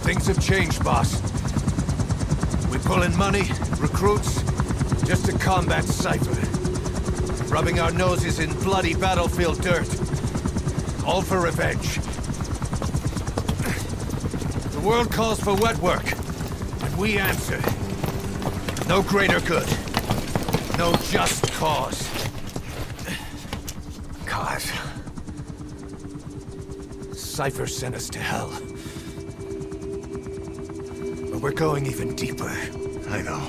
Things have changed, boss. We pull in money, recruits, just to combat Cypher. Rubbing our noses in bloody battlefield dirt. All for revenge. The world calls for wet work, and we answer. No greater good. No just cause. Cause. Cypher sent us to hell. But we're going even deeper. I know.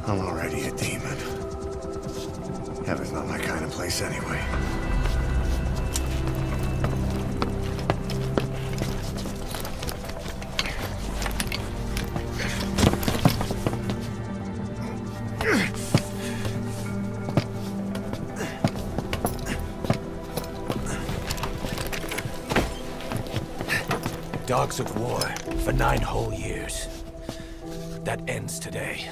I'm already a demon. Heaven's not my kind of place anyway. Dogs of war for 9 whole years. That ends today.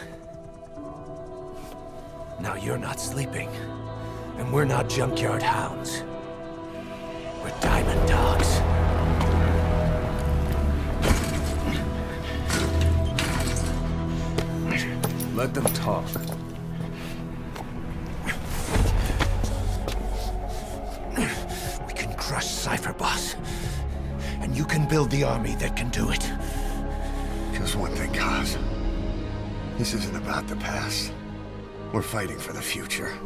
Now you're not sleeping, and we're not junkyard hounds. We're diamond dogs. Let them talk. We can crush Cypher, boss. And you can build the army that can do it. Just one thing, Kaz. This isn't about the past. We're fighting for the future.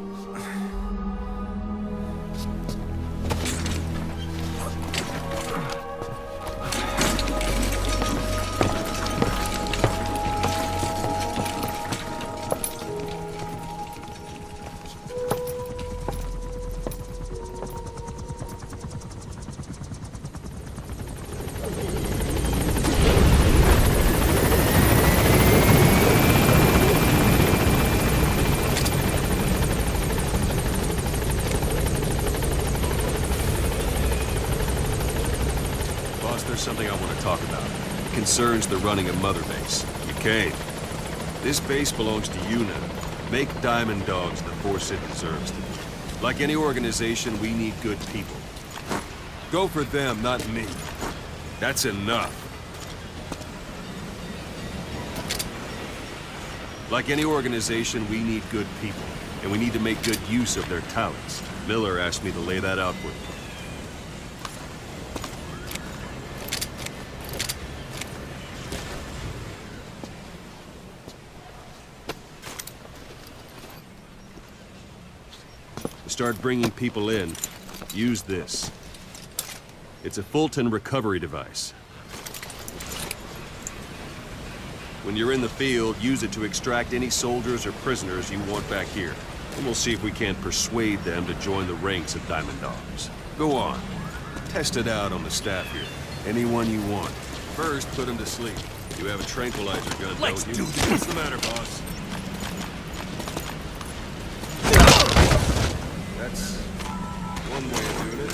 There's something I want to talk about. It concerns the running of Mother Base. McCain. This base belongs to you now. Make Diamond Dogs the force it deserves to be. Like any organization, we need good people. Go for them, not me. That's enough. Like any organization, we need good people. And we need to make good use of their talents. Miller asked me to lay that out for you. Start bringing people in, use this. It's a Fulton recovery device. When you're in the field, use it to extract any soldiers or prisoners you want back here. And we'll see if we can't persuade them to join the ranks of Diamond Dogs. Go on. Test it out on the staff here. Anyone you want. First, put them to sleep. You have a tranquilizer gun, don't you? What's the matter, boss? That's one way of doing it.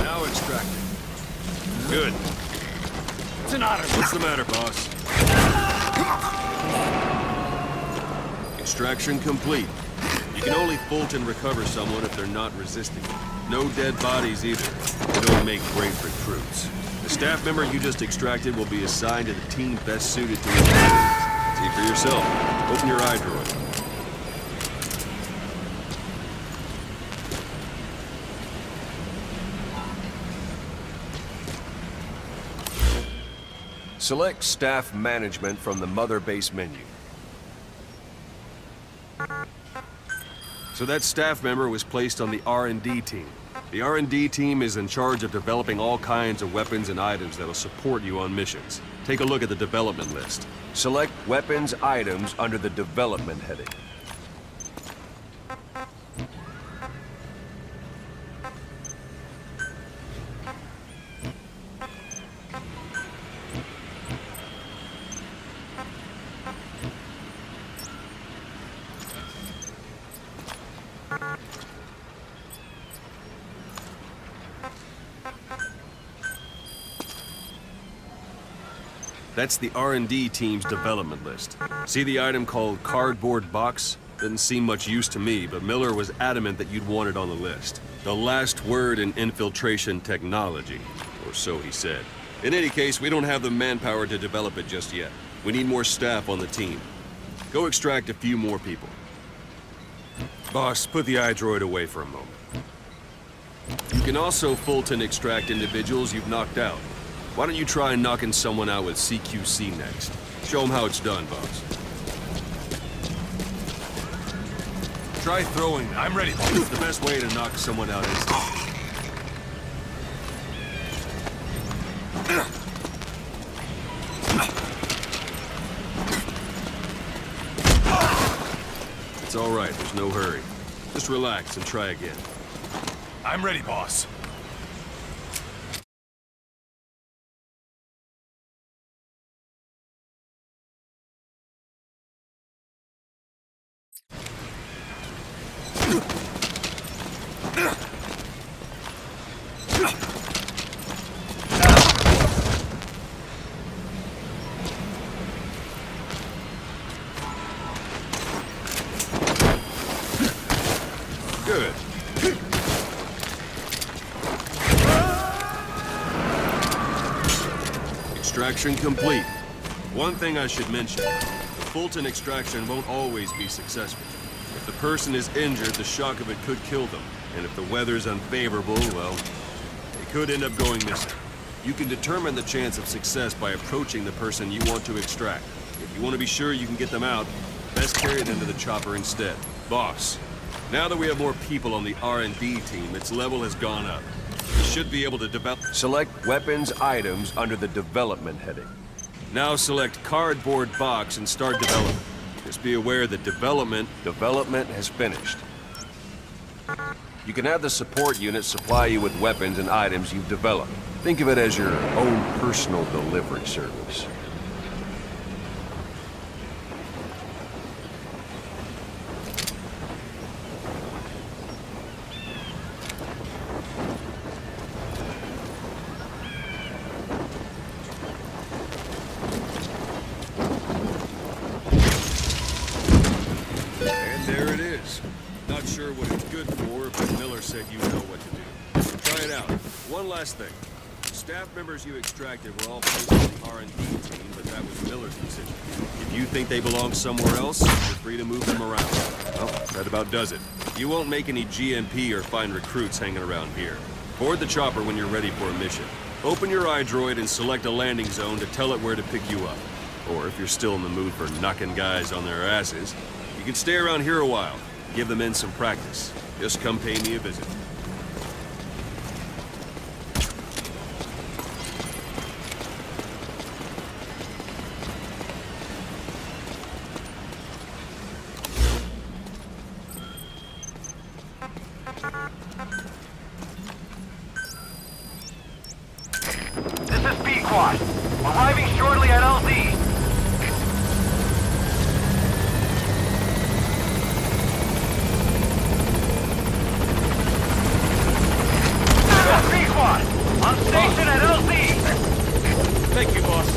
Now extracting. Good. It's an honor. What's the matter, boss? Extraction complete. You can only Fulton recover someone if they're not resisting. No dead bodies either. They don't make great recruits. The staff member you just extracted will be assigned to the team best suited to his needs. See for yourself. Open your eye drawer. Select Staff Management from the Mother Base menu. So that staff member was placed on the R&D team. The R&D team is in charge of developing all kinds of weapons and items that'll support you on missions. Take a look at the development list. Select Weapons Items under the Development heading. That's the R&D team's development list. See the item called Cardboard Box? Didn't seem much use to me, but Miller was adamant that you'd want it on the list. The last word in infiltration technology, or so he said. In any case, we don't have the manpower to develop it just yet. We need more staff on the team. Go extract a few more people. Boss, put the iDroid away for a moment. You can also Fulton extract individuals you've knocked out. Why don't you try knocking someone out with CQC next? Show them how it's done, boss. Try throwing. I'm ready. It's the best way to knock someone out instantly. It's all right. There's no hurry. Just relax and try again. I'm ready, boss. Good. Extraction complete. One thing I should mention, the Fulton extraction won't always be successful. If the person is injured, the shock of it could kill them. And if the weather's unfavorable, well, they could end up going missing. You can determine the chance of success by approaching the person you want to extract. If you want to be sure you can get them out, best carry them to the chopper instead. Boss, now that we have more people on the R&D team, its level has gone up. We should be able to develop... Select weapons items under the development heading. Now select cardboard box and start development. Just be aware that development Development has finished. You can have the support unit supply you with weapons and items you've developed. Think of it as your own personal delivery service. And there it is. Not sure what it's good for, but Miller said you know what to do. Try it out. One last thing. Staff members you extracted were all placed on the R&D team, but that was Miller's decision. If you think they belong somewhere else, you're free to move them around. Well, that about does it. You won't make any GMP or find recruits hanging around here. Board the chopper when you're ready for a mission. Open your iDroid and select a landing zone to tell it where to pick you up. Or if you're still in the mood for knocking guys on their asses, you can stay around here a while. Give the men some practice. Just come pay me a visit. This is B-Quad. Arriving shortly at LZ. B-Quad! On station at LZ! Thank you, boss.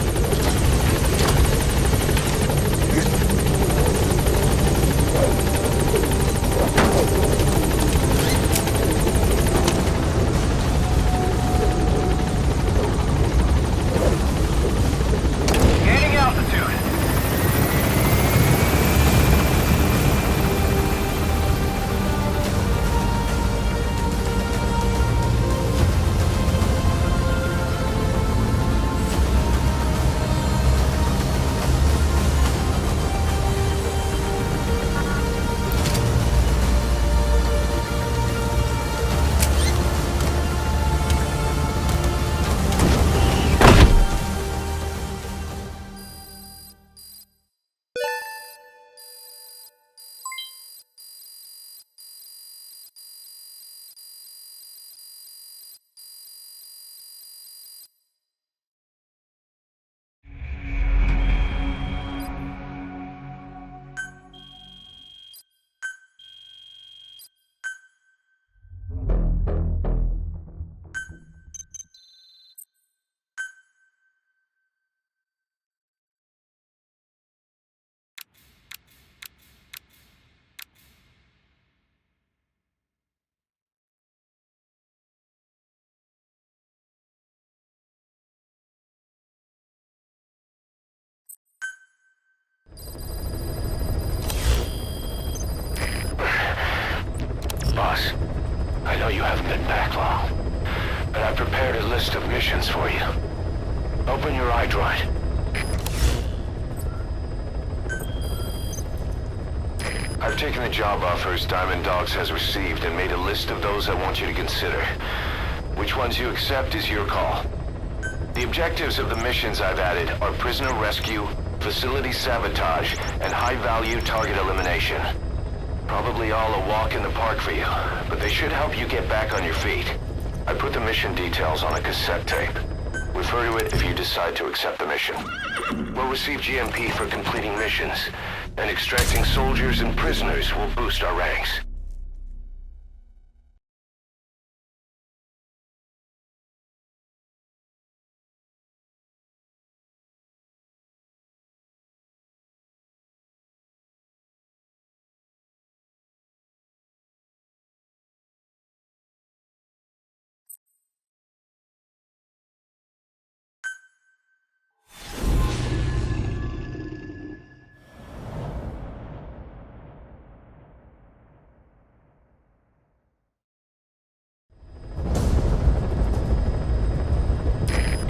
Gaining altitude. know you haven't been back long, but I've prepared a list of missions for you. Open your iDroid. I've taken the job offers Diamond Dogs has received and made a list of those I want you to consider. Which ones you accept is your call. The objectives of the missions I've added are prisoner rescue, facility sabotage, and high-value target elimination. Probably all a walk in the park for you, but they should help you get back on your feet. I put the mission details on a cassette tape. Refer to it if you decide to accept the mission. We'll receive GMP for completing missions, and extracting soldiers and prisoners will boost our ranks.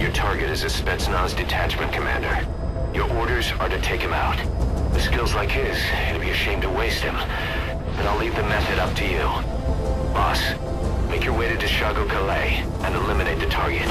Your target is a Spetsnaz detachment commander. Your orders are to take him out. With skills like his, it'd be a shame to waste him. But I'll leave the method up to you. Boss, make your way to Dishago Calais and eliminate the target.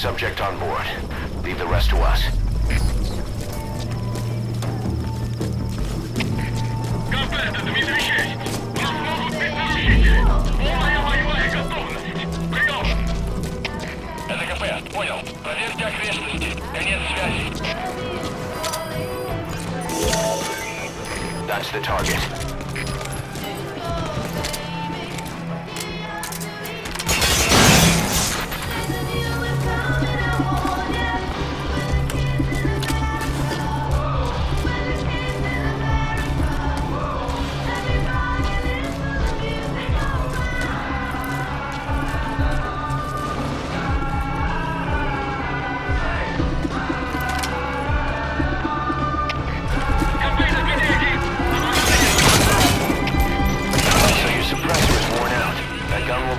Subject on board. Leave the rest to us. Это КП, понял. Проверьте окрестности. Конец связи. That's the target.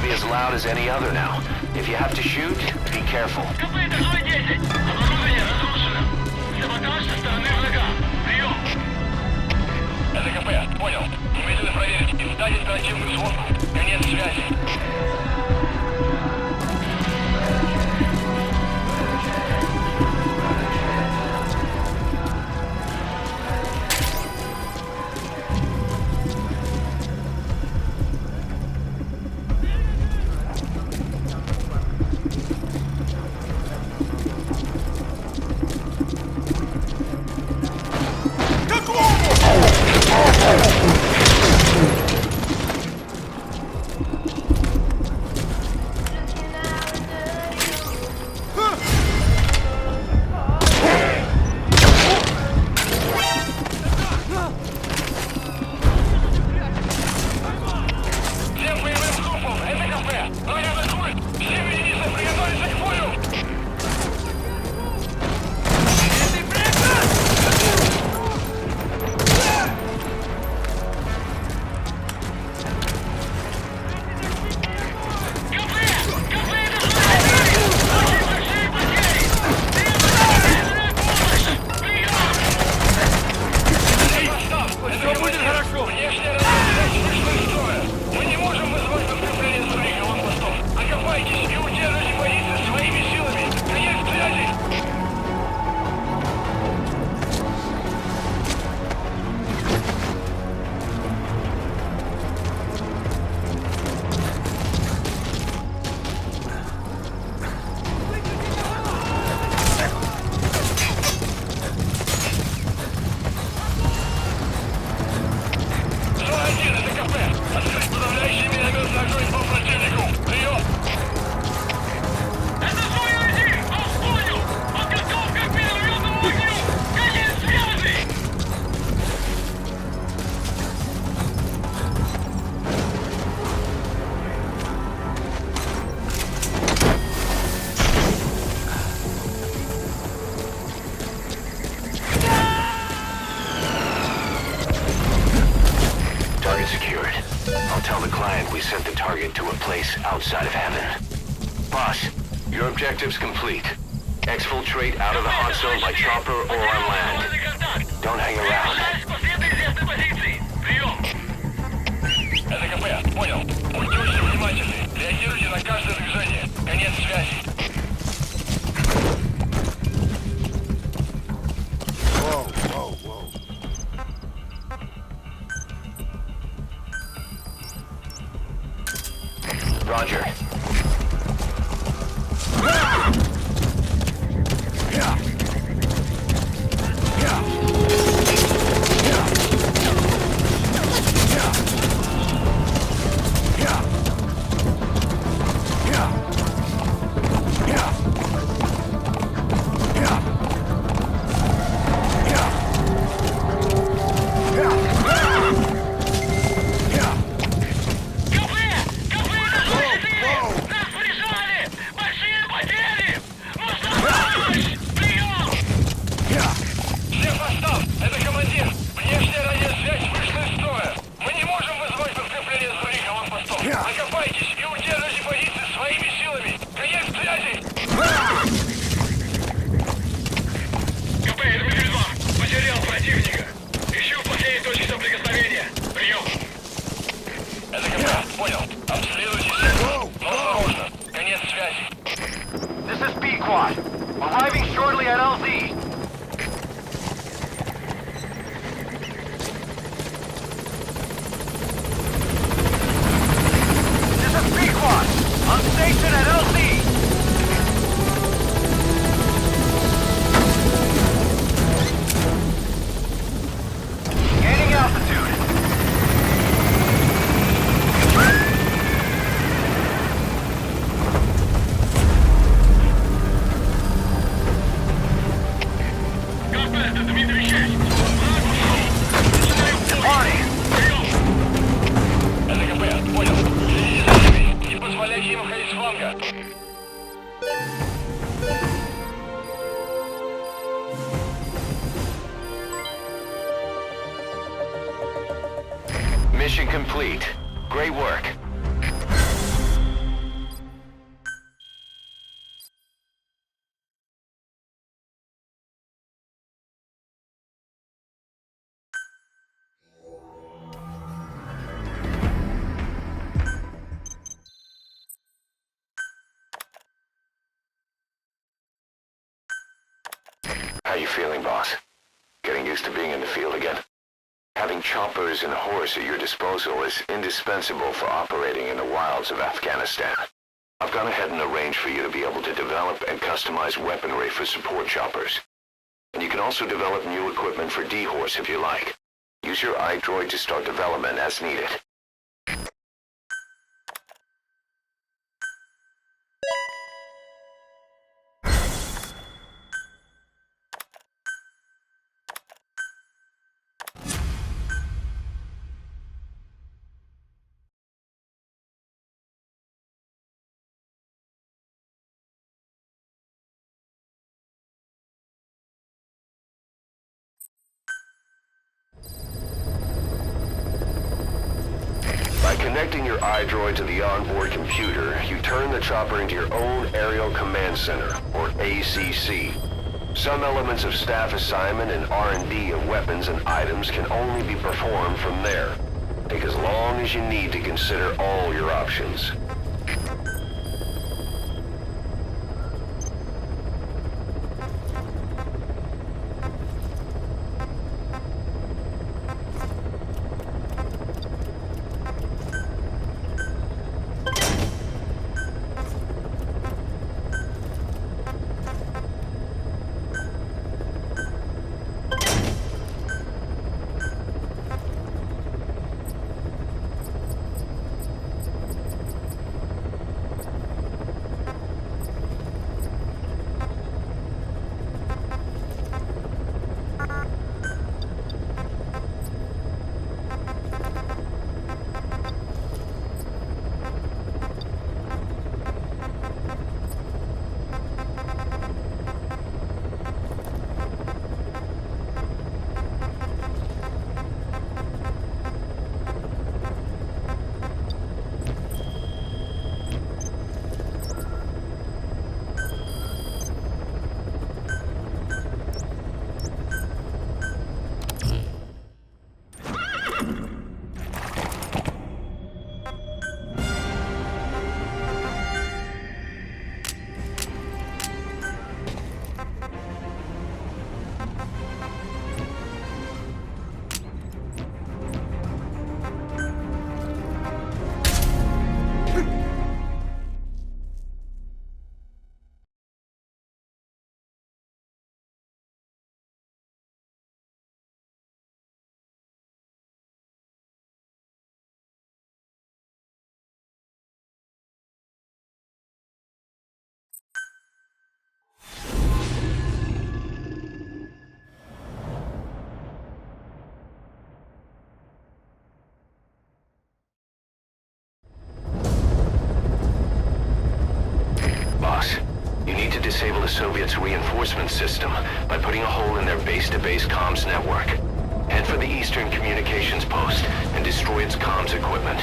As loud as any other now. If you have to shoot, be careful. Это КП, понял. Немедленно проверить. Издатель оперативных звонков. Конец связи. Outside of heaven. Boss, your objective's complete. Exfiltrate out of the hot zone by chopper or on land. Don't hang around. Это КП, понял. Будьте очень внимательны. Реагируйте на каждое движение. Конец связи. Roger. squad. Arriving shortly at LZ. This is B squad. On station at LZ. Gaining altitude. Departing. ЛКП, понял. Следите за ними, не позволяйте им выходить с фланга. Mission complete. Great work. How you feeling, boss? Getting used to being in the field again? Having choppers and horse at your disposal is indispensable for operating in the wilds of Afghanistan. I've gone ahead and arranged for you to be able to develop and customize weaponry for support choppers. And you can also develop new equipment for D-Horse if you like. Use your iDroid to start development as needed. By connecting your iDroid to the onboard computer, you turn the chopper into your own Aerial Command Center, or ACC. Some elements of staff assignment and R&D of weapons and items can only be performed from there. Take as long as you need to consider all your options. Disable the Soviets' reinforcement system by putting a hole in their base-to-base comms network. Head for the Eastern Communications Post and destroy its comms equipment.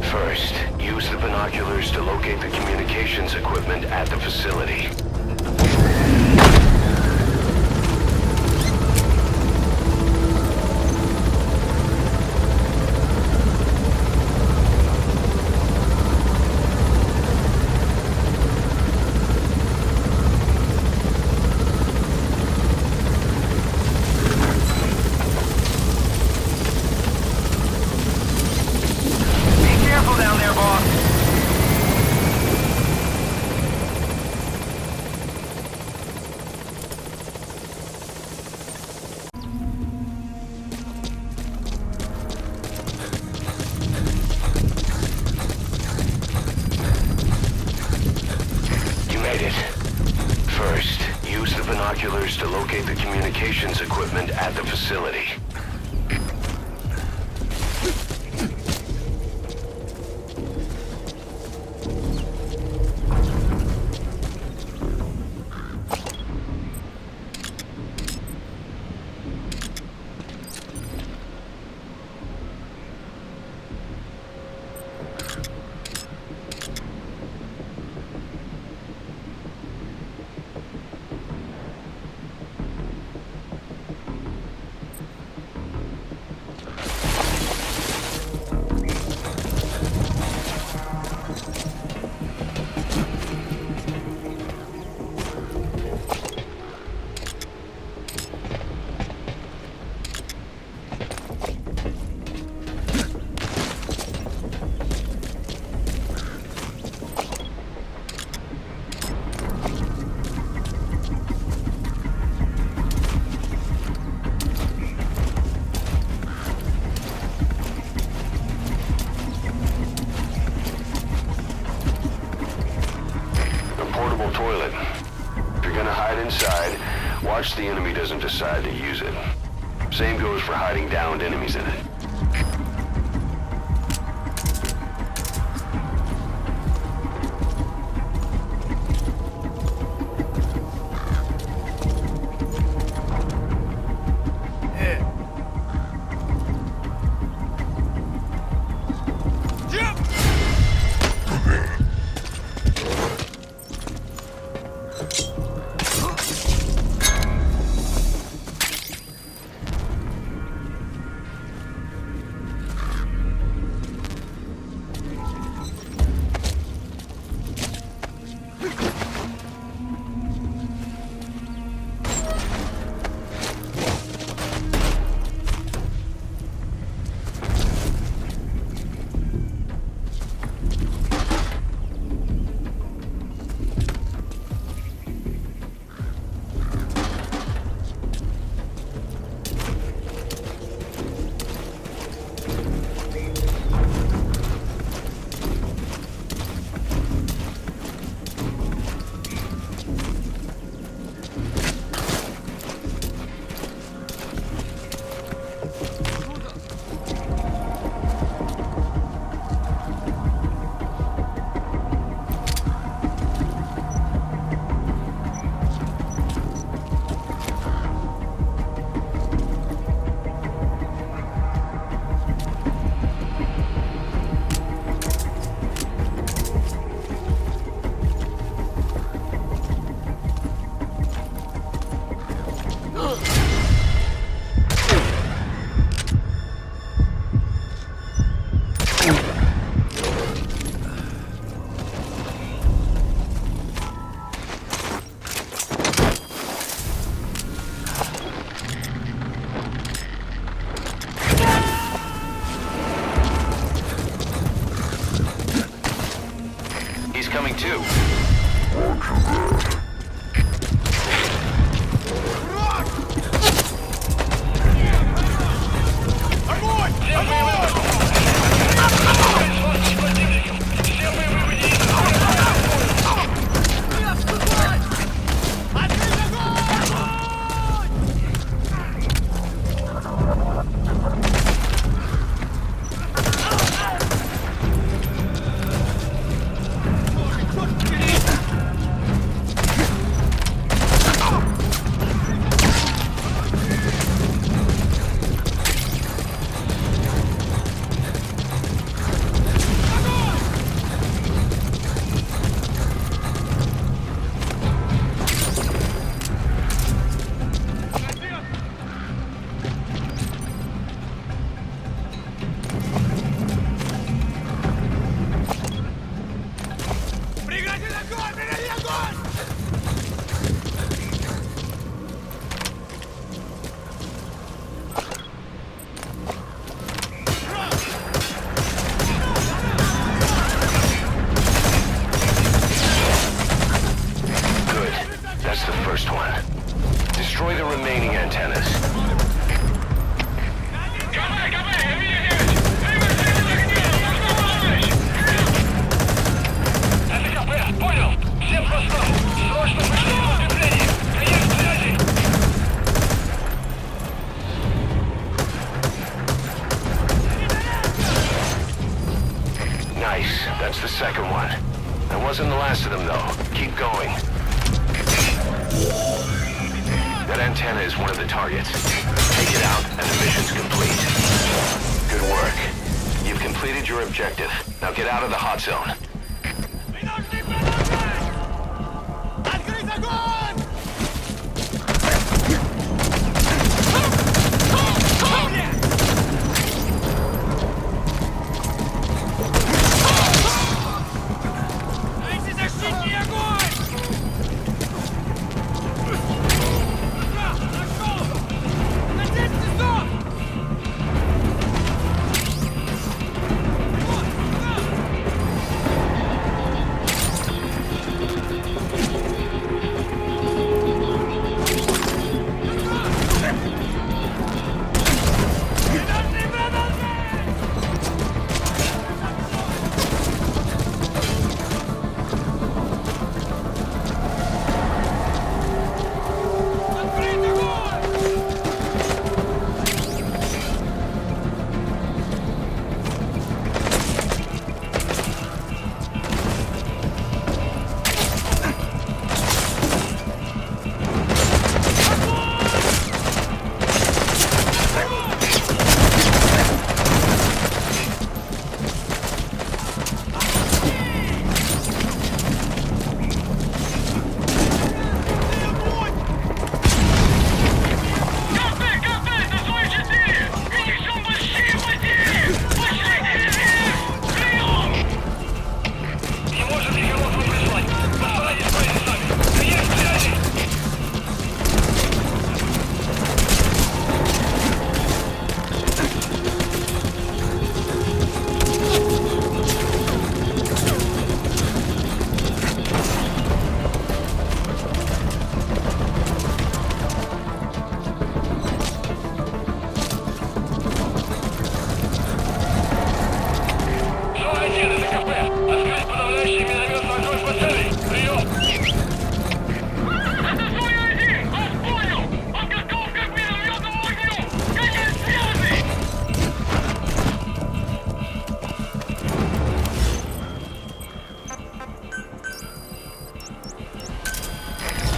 First, use the binoculars to locate the communications equipment at the facility. First, use the binoculars to locate the communications equipment at the facility. Toilet. If you're gonna hide inside, watch the enemy doesn't decide to use it. Same goes for hiding downed enemies in it. Coming too. Понял. Всем поставь. Срочно вышлите just one of the targets. Take it out, and the mission's complete. Good work. You've completed your objective. Now get out of the hot zone.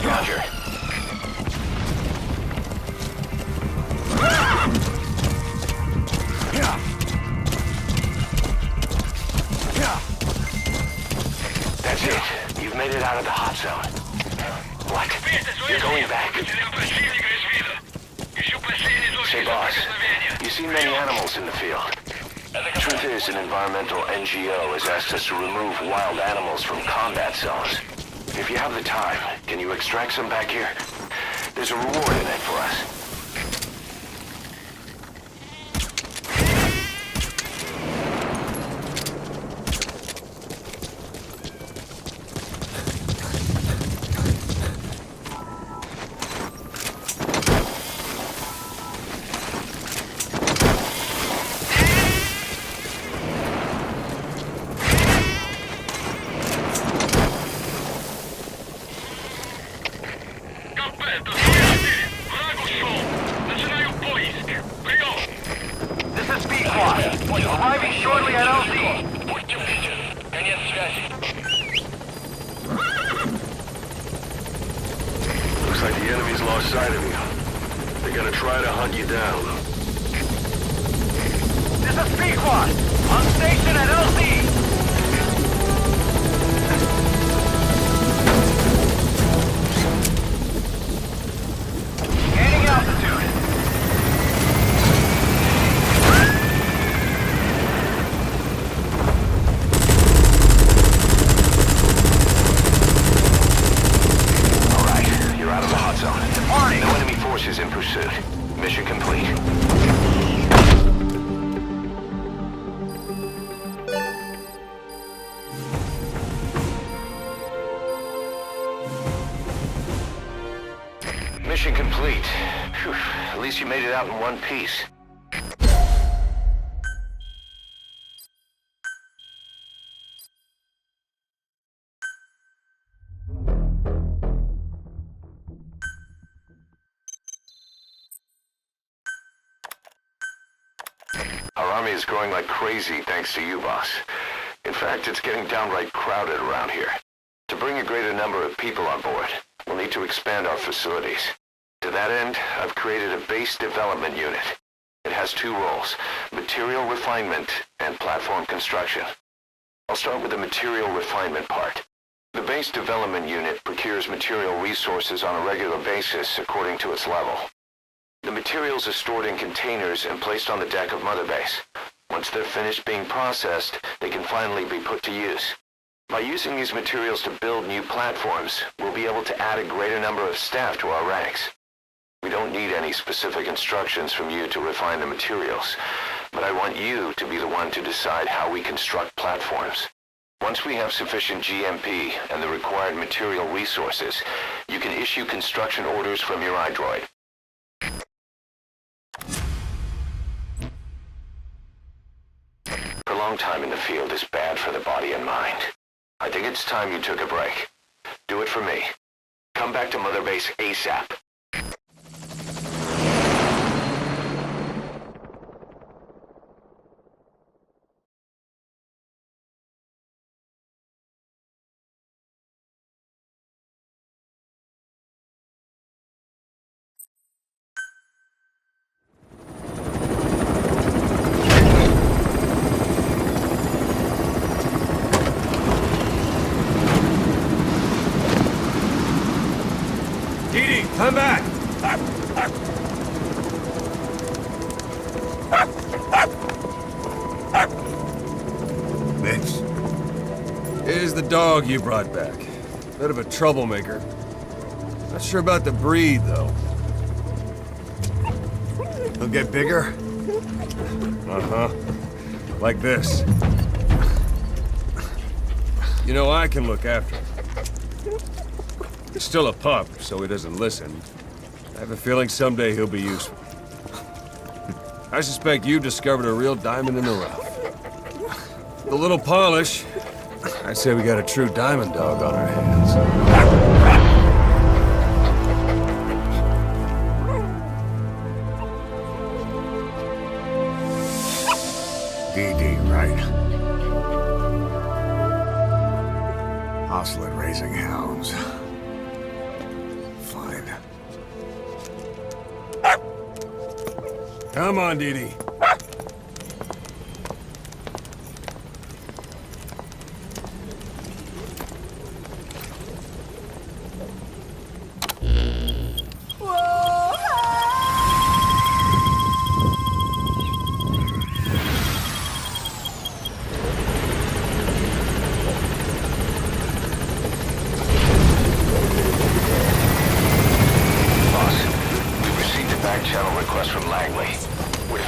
Roger. That's it. You've made it out of the hot zone. What? You're going back? Say, boss, you see many animals in the field. Truth is, an environmental NGO has asked us to remove wild animals from combat zones. If you have the time, can you extract some back here? There's a reward in it for us. Arriving shortly at LZ. Looks like the enemy's lost sight of you. They're gonna try to hunt you down. This is Pequod, on station at LZ. Gaining altitude. No enemy forces in pursuit. Mission complete. Mission complete. Whew. At least you made it out in one piece. Our army is growing like crazy thanks to you, boss. In fact, it's getting downright crowded around here. To bring a greater number of people on board, we'll need to expand our facilities. To that end, I've created a base development unit. It has two roles, material refinement and platform construction. I'll start with the material refinement part. The base development unit procures material resources on a regular basis according to its level. The materials are stored in containers and placed on the deck of Mother Base. Once they're finished being processed, they can finally be put to use. By using these materials to build new platforms, we'll be able to add a greater number of staff to our ranks. We don't need any specific instructions from you to refine the materials, but I want you to be the one to decide how we construct platforms. Once we have sufficient GMP and the required material resources, you can issue construction orders from your iDroid. Prolonged time in the field is bad for the body and mind. I think it's time you took a break. Do it for me. Come back to Mother Base ASAP. Come back! Vince. Here's the dog you brought back. Bit of a troublemaker. Not sure about the breed, though. He'll get bigger? Uh-huh. Like this. You know, I can look after him. He's still a pup, so he doesn't listen. I have a feeling someday he'll be useful. I suspect you discovered a real diamond in the rough. With a little polish, I'd say we got a true diamond dog on our hands. DD, right? Hostile at raising hounds. Fine. Come on, Dee Dee.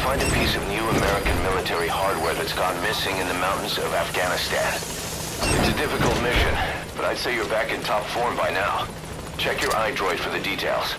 Find a piece of new American military hardware that's gone missing in the mountains of Afghanistan. It's a difficult mission, but I'd say you're back in top form by now. Check your iDroid for the details.